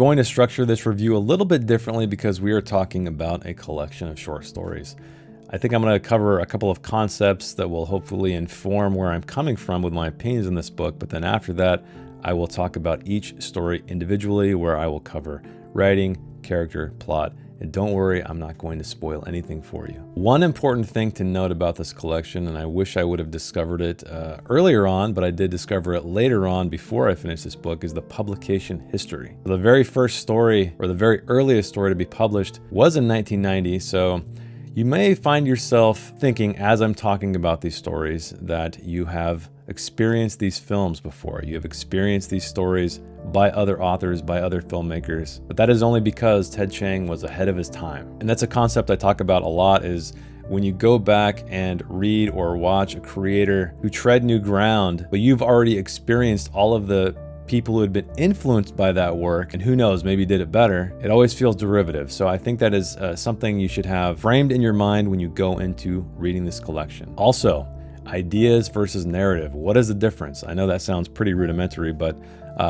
going to structure this review a little bit differently because we are talking about a collection of short stories. I think I'm going to cover a couple of concepts that will hopefully inform where I'm coming from with my opinions in this book, but then after that, I will talk about each story individually, where I will cover writing, character, plot, and don't worry, I'm not going to spoil anything for you. One important thing to note about this collection, and I wish I would have discovered it earlier on, but I did discover it later on before I finished this book, is the publication history. The very first story, or the very earliest story to be published, was in 1990, so you may find yourself thinking, as I'm talking about these stories, that you have experienced these films before. You have experienced these stories by other authors, by other filmmakers. But that is only because Ted Chiang was ahead of his time. And that's a concept I talk about a lot, is when you go back and read or watch a creator who tread new ground, but you've already experienced all of the people who had been influenced by that work, and who knows, maybe did it better, it always feels derivative. So I think that is something you should have framed in your mind when you go into reading this collection. Also, ideas versus narrative. What is the difference? I know that sounds pretty rudimentary, but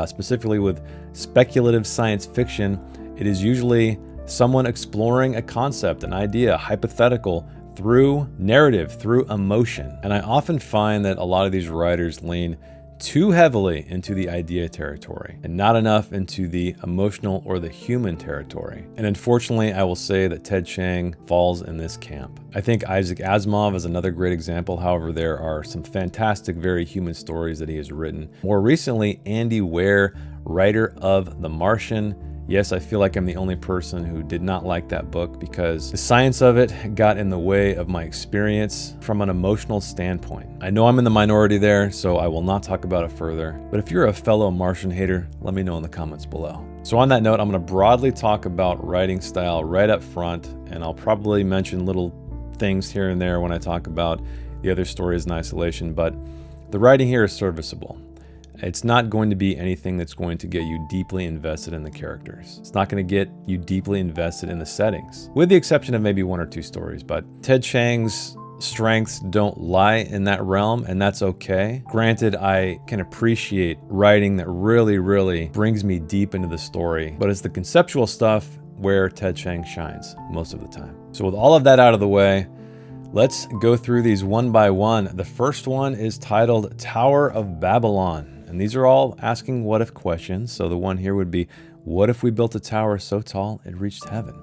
specifically with speculative science fiction, it is usually someone exploring a concept, an idea, a hypothetical, through narrative, through emotion. And I often find that a lot of these writers lean too heavily into the idea territory and not enough into the emotional or the human territory. And unfortunately, I will say that Ted Chiang falls in this camp. I think Isaac Asimov is another great example. However, there are some fantastic, very human stories that he has written. More recently, Andy Weir, writer of The Martian. Yes, I feel like I'm the only person who did not like that book because the science of it got in the way of my experience from an emotional standpoint. I know I'm in the minority there, so I will not talk about it further. But if you're a fellow Martian hater, let me know in the comments below. So on that note, I'm going to broadly talk about writing style right up front, and I'll probably mention little things here and there when I talk about the other stories in isolation, but the writing here is serviceable. It's not going to be anything that's going to get you deeply invested in the characters. It's not going to get you deeply invested in the settings, with the exception of maybe one or two stories. But Ted Chiang's strengths don't lie in that realm, and that's okay. Granted, I can appreciate writing that really brings me deep into the story, but it's the conceptual stuff where Ted Chiang shines most of the time. So with all of that out of the way, let's go through these one by one. The first one is titled Tower of Babylon. And these are all asking what if questions. So the one here would be, what if we built a tower so tall it reached heaven?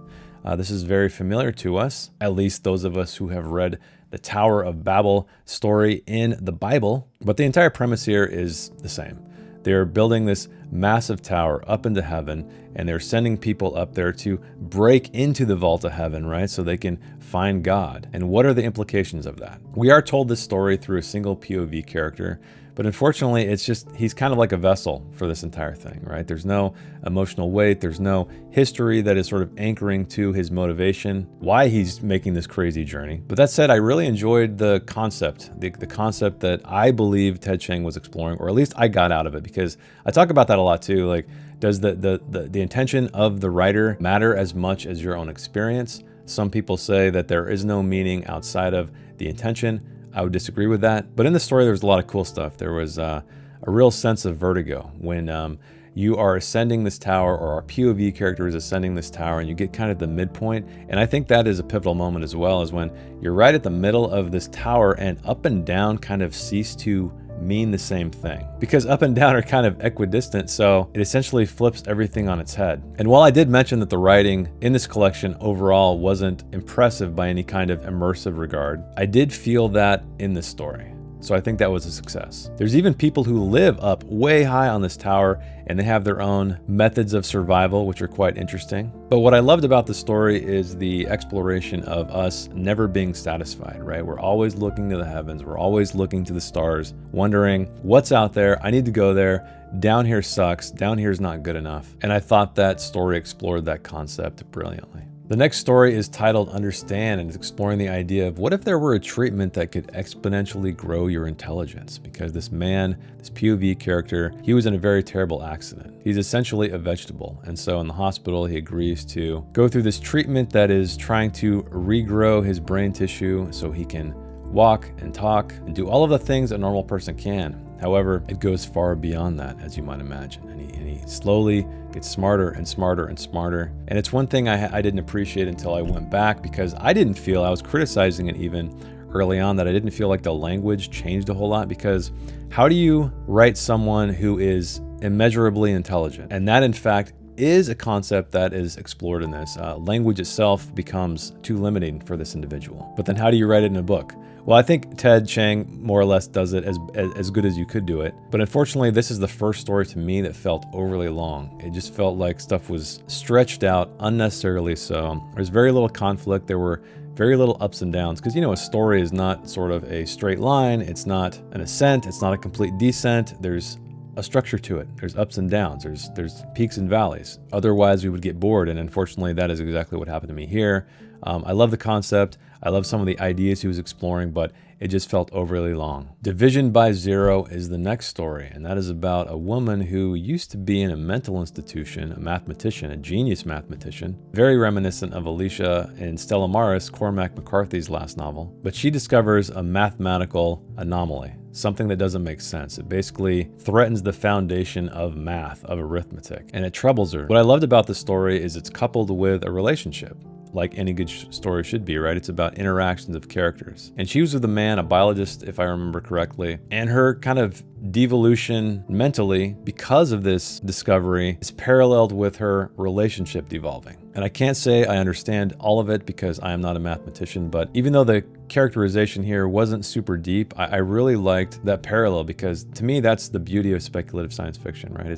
This is very familiar to us, at least those of us who have read the Tower of Babel story in the Bible. But the entire premise here is the same. They're building this massive tower up into heaven, and they're sending people up there to break into the vault of heaven, right? So they can find God. And what are the implications of that? We are told this story through a single POV character, but unfortunately, it's just, he's kind of like a vessel for this entire thing, right? There's no emotional weight. There's no history that is sort of anchoring to his motivation, why he's making this crazy journey. But that said, I really enjoyed the concept, the concept that I believe Ted Chiang was exploring, or at least I got out of it, because I talk about that a lot too. Like, does the intention of the writer matter as much as your own experience? Some people say that there is no meaning outside of the intention. I would disagree with that. But in the story, there was a lot of cool stuff. There was a real sense of vertigo when you are ascending this tower, or our POV character is ascending this tower, and you get kind of the midpoint. And I think that is a pivotal moment as well, is when you're right at the middle of this tower and up and down kind of cease to mean the same thing, because up and down are kind of equidistant, so it essentially flips everything on its head. And while I did mention that the writing in this collection overall wasn't impressive by any kind of immersive regard, I did feel that in this story. So I think that was a success. There's even people who live up way high on this tower, and they have their own methods of survival, which are quite interesting. But what I loved about the story is the exploration of us never being satisfied, right? We're always looking to the heavens. We're always looking to the stars, wondering what's out there. I need to go there. Down here sucks. Down here is not good enough. And I thought that story explored that concept brilliantly. The next story is titled Understand, and it's exploring the idea of what if there were a treatment that could exponentially grow your intelligence? Because this man, this POV character, he was in a very terrible accident. He's essentially a vegetable. And so in the hospital, he agrees to go through this treatment that is trying to regrow his brain tissue so he can walk and talk and do all of the things a normal person can. However, it goes far beyond that, as you might imagine, and he slowly gets smarter and smarter and smarter. And it's one thing I didn't appreciate until I went back, because I didn't feel, I was criticizing it even early on, that I didn't feel like the language changed a whole lot, because how do you write someone who is immeasurably intelligent? And that, in fact, is a concept that is explored in this. Language itself becomes too limiting for this individual. But then how do you write it in a book? Well, I think Ted Chiang more or less does it as good as you could do it. But unfortunately, this is the first story to me that felt overly long. It just felt like stuff was stretched out unnecessarily so. There's very little conflict. There were very little ups and downs, because, you know, a story is not sort of a straight line. It's not an ascent. It's not a complete descent. There's a structure to it. There's ups and downs. There's peaks and valleys. Otherwise, we would get bored. And unfortunately, that is exactly what happened to me here. I love the concept. I love some of the ideas he was exploring, but it just felt overly long. Division by Zero is the next story, and that is about a woman who used to be in a mental institution, a mathematician, a genius mathematician, very reminiscent of Alicia in Stella Maris, Cormac McCarthy's last novel. But she discovers a mathematical anomaly, something that doesn't make sense. It basically threatens the foundation of math, of arithmetic, and it troubles her. What I loved about this story is it's coupled with a relationship, like any good story should be, right? It's about interactions of characters. And she was with a man, a biologist, if I remember correctly, and her kind of devolution mentally because of this discovery is paralleled with her relationship devolving. And I can't say I understand all of it because I am not a mathematician, but even though the characterization here wasn't super deep, I really liked that parallel, because to me, that's the beauty of speculative science fiction, right?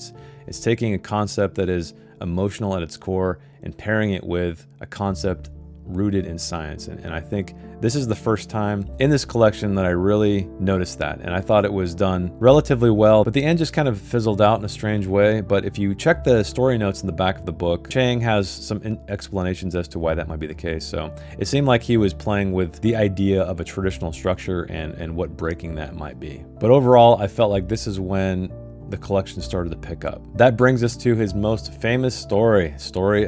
It's taking a concept that is emotional at its core and pairing it with a concept rooted in science. And I think this is the first time in this collection that I really noticed that. And I thought it was done relatively well, but the end just kind of fizzled out in a strange way. But if you check the story notes in the back of the book, Chiang has some explanations as to why that might be the case. So it seemed like he was playing with the idea of a traditional structure and what breaking that might be. But overall, I felt like this is when the collection started to pick up. That brings us to his most famous story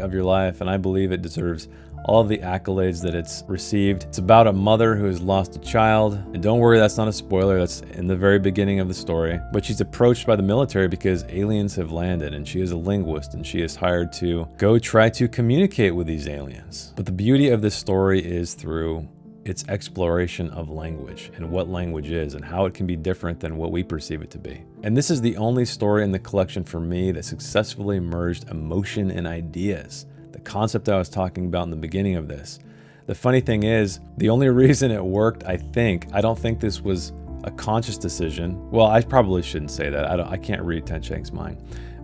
of your life, and I believe it deserves all of the accolades that it's received. It's about a mother who has lost a child, and don't worry, that's not a spoiler, that's in the very beginning of the story. But she's approached by the military because aliens have landed, and she is a linguist, and she is hired to go try to communicate with these aliens. But the beauty of this story is through its exploration of language and what language is and how it can be different than what we perceive it to be. And this is the only story in the collection for me that successfully merged emotion and ideas, the concept I was talking about in the beginning of this. The funny thing is, the only reason it worked, I don't think this was a conscious decision. Well, I probably shouldn't say that. I can't read Ted Chiang's mind.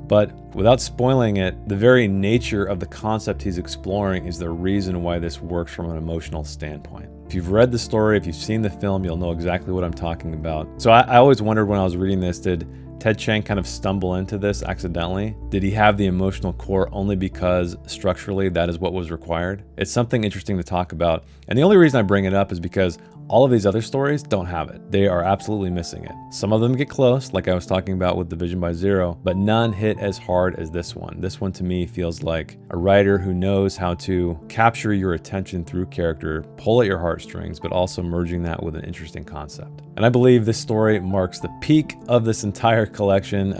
But without spoiling it, the very nature of the concept he's exploring is the reason why this works from an emotional standpoint. If you've read the story, if you've seen the film, you'll know exactly what I'm talking about. So I always wondered when I was reading this, did Ted Chiang kind of stumble into this accidentally? Did he have the emotional core only because structurally that is what was required? It's something interesting to talk about. And the only reason I bring it up is because all of these other stories don't have it. They are absolutely missing it. Some of them get close, like I was talking about with Division by Zero, but none hit as hard as this one. This one to me feels like a writer who knows how to capture your attention through character, pull at your heartstrings, but also merging that with an interesting concept. And I believe this story marks the peak of this entire collection.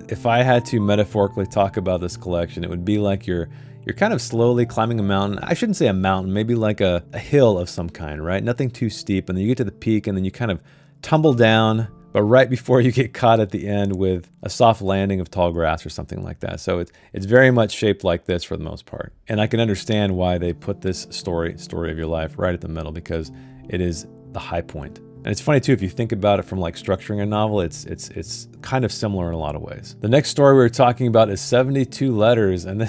If I had to metaphorically talk about this collection, it would be like you're kind of slowly climbing a mountain. I shouldn't say a mountain, maybe like a hill of some kind, right? Nothing too steep. And then you get to the peak and then you kind of tumble down, but right before you get caught at the end with a soft landing of tall grass or something like that. So it's very much shaped like this for the most part. And I can understand why they put this story of your life right at the middle, because it is the high point. And it's funny too, if you think about it from like structuring a novel, it's kind of similar in a lot of ways. The next story we were talking about is 72 Letters, and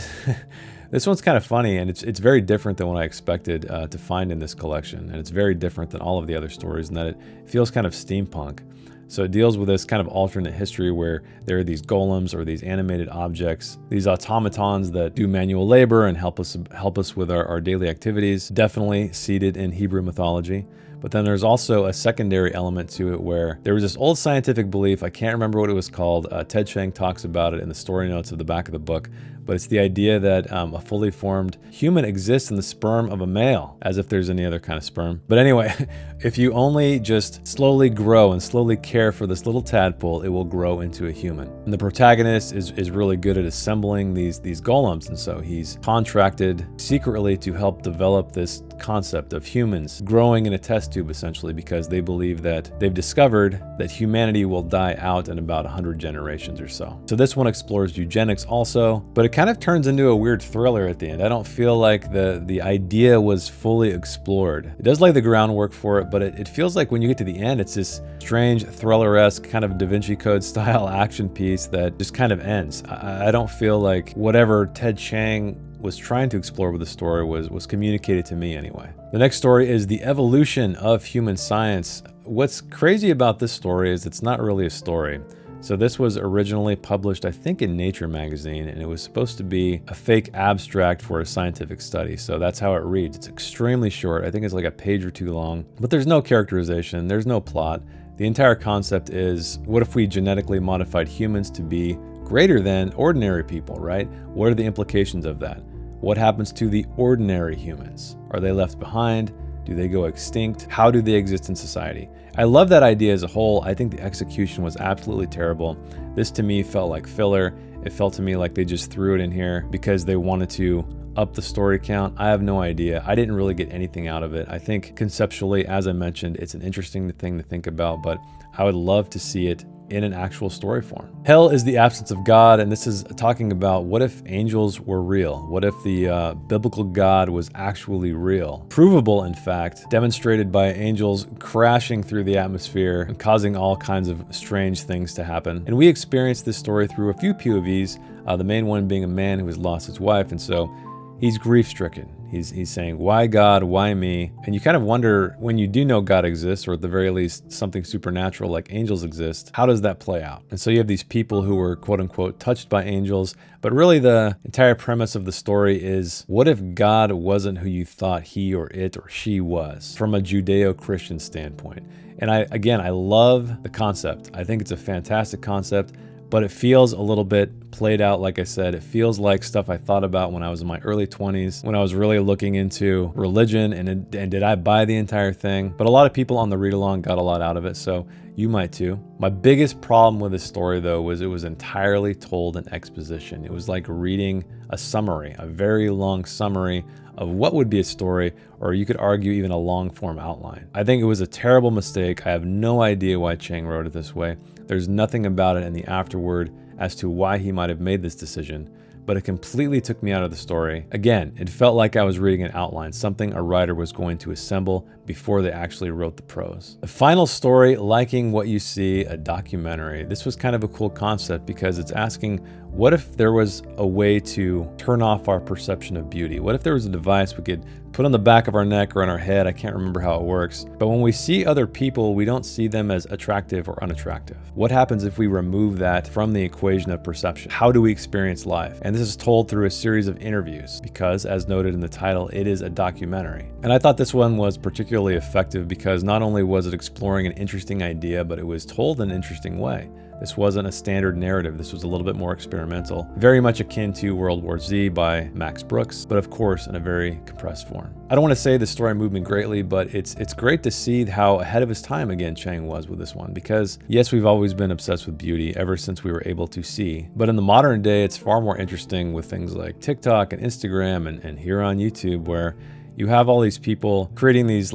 this one's kind of funny, and it's very different than what I expected to find in this collection. And it's very different than all of the other stories in that it feels kind of steampunk. So it deals with this kind of alternate history where there are these golems or these animated objects, these automatons that do manual labor and help us with our daily activities, definitely seated in Hebrew mythology. But then there's also a secondary element to it where there was this old scientific belief, I can't remember what it was called, Ted Chiang talks about it in the story notes of the back of the book, but it's the idea that a fully formed human exists in the sperm of a male, as if there's any other kind of sperm. But anyway, if you only just slowly grow and slowly care for this little tadpole, it will grow into a human. And the protagonist is really good at assembling these golems, and so he's contracted secretly to help develop this concept of humans growing in a test tube, essentially, because they believe that they've discovered that humanity will die out in about 100 generations or so. So this one explores eugenics also, but it kind of turns into a weird thriller at the end. I don't feel like the idea was fully explored. It does lay the groundwork for it, but it feels like when you get to the end, it's this strange thriller-esque kind of Da Vinci Code style action piece that just kind of ends. I don't feel like whatever Ted Chiang was trying to explore with the story was communicated to me anyway. The next story is The Evolution of Human Science. What's crazy about this story is it's not really a story. So this was originally published, I think, in Nature magazine, and it was supposed to be a fake abstract for a scientific study. So that's how it reads. It's extremely short. I think it's like a page or two long, but there's no characterization. There's no plot. The entire concept is, what if we genetically modified humans to be greater than ordinary people, right? What are the implications of that? What happens to the ordinary humans? Are they left behind? Do they go extinct? How do they exist in society? I love that idea as a whole. I think the execution was absolutely terrible. This to me felt like filler. It felt to me like they just threw it in here because they wanted to up the story count. I have no idea. I didn't really get anything out of it. I think conceptually, as I mentioned, it's an interesting thing to think about, but I would love to see it in an actual story form. Hell is the absence of God, and this is talking about what if angels were real? What if the biblical God was actually real? Provable, in fact, demonstrated by angels crashing through the atmosphere and causing all kinds of strange things to happen. And we experienced this story through a few POVs, the main one being a man who has lost his wife, and so he's grief-stricken. He's saying, why God, why me? And you kind of wonder, when you do know God exists, or at the very least something supernatural like angels exist, how does that play out? And so you have these people who were quote unquote touched by angels, but really the entire premise of the story is, what if God wasn't who you thought he or it or she was from a Judeo-Christian standpoint? And I love the concept. I think it's a fantastic concept, but it feels a little bit played out. Like I said, it feels like stuff I thought about when I was in my early 20s, when I was really looking into religion and did I buy the entire thing? But a lot of people on the read along got a lot out of it, so you might too. My biggest problem with this story though was it was entirely told in exposition. It was like reading a summary, a very long summary of what would be a story, or you could argue even a long form outline. I think it was a terrible mistake. I have no idea why Chiang wrote it this way. There's nothing about it in the afterword as to why he might have made this decision, but it completely took me out of the story. Again, it felt like I was reading an outline, something a writer was going to assemble before they actually wrote the prose. The final story, Liking What You See, a documentary. This was kind of a cool concept because it's asking, what if there was a way to turn off our perception of beauty? What if there was a device we could put on the back of our neck or on our head? I can't remember how it works. But when we see other people, we don't see them as attractive or unattractive. What happens if we remove that from the equation of perception? How do we experience life? And this is told through a series of interviews because, as noted in the title, it is a documentary. And I thought this one was particularly effective because not only was it exploring an interesting idea, but it was told in an interesting way. This wasn't a standard narrative. This was a little bit more experimental, very much akin to World War Z by Max Brooks, but of course in a very compressed form. I don't want to say the story moved me greatly, but it's great to see how ahead of his time again Chiang was with this one, because yes, we've always been obsessed with beauty ever since we were able to see, but in the modern day, it's far more interesting with things like TikTok and Instagram and here on YouTube, where you have all these people creating these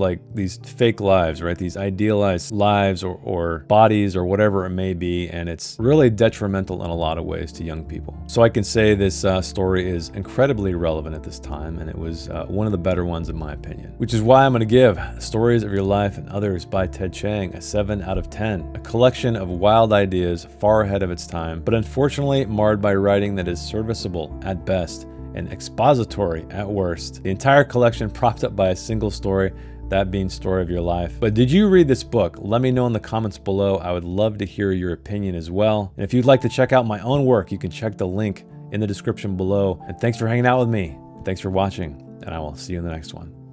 fake lives, right? These idealized lives or bodies or whatever it may be. And it's really detrimental in a lot of ways to young people. So I can say this story is incredibly relevant at this time. And it was one of the better ones in my opinion, which is why I'm going to give Stories of Your Life and Others by Ted Chiang a 7 out of 10. A collection of wild ideas far ahead of its time, but unfortunately marred by writing that is serviceable at best and expository at worst. The entire collection propped up by a single story, that being Story of Your Life. But did you read this book? Let me know in the comments below. I would love to hear your opinion as well. And if you'd like to check out my own work, you can check the link in the description below. And thanks for hanging out with me. Thanks for watching, and I will see you in the next one.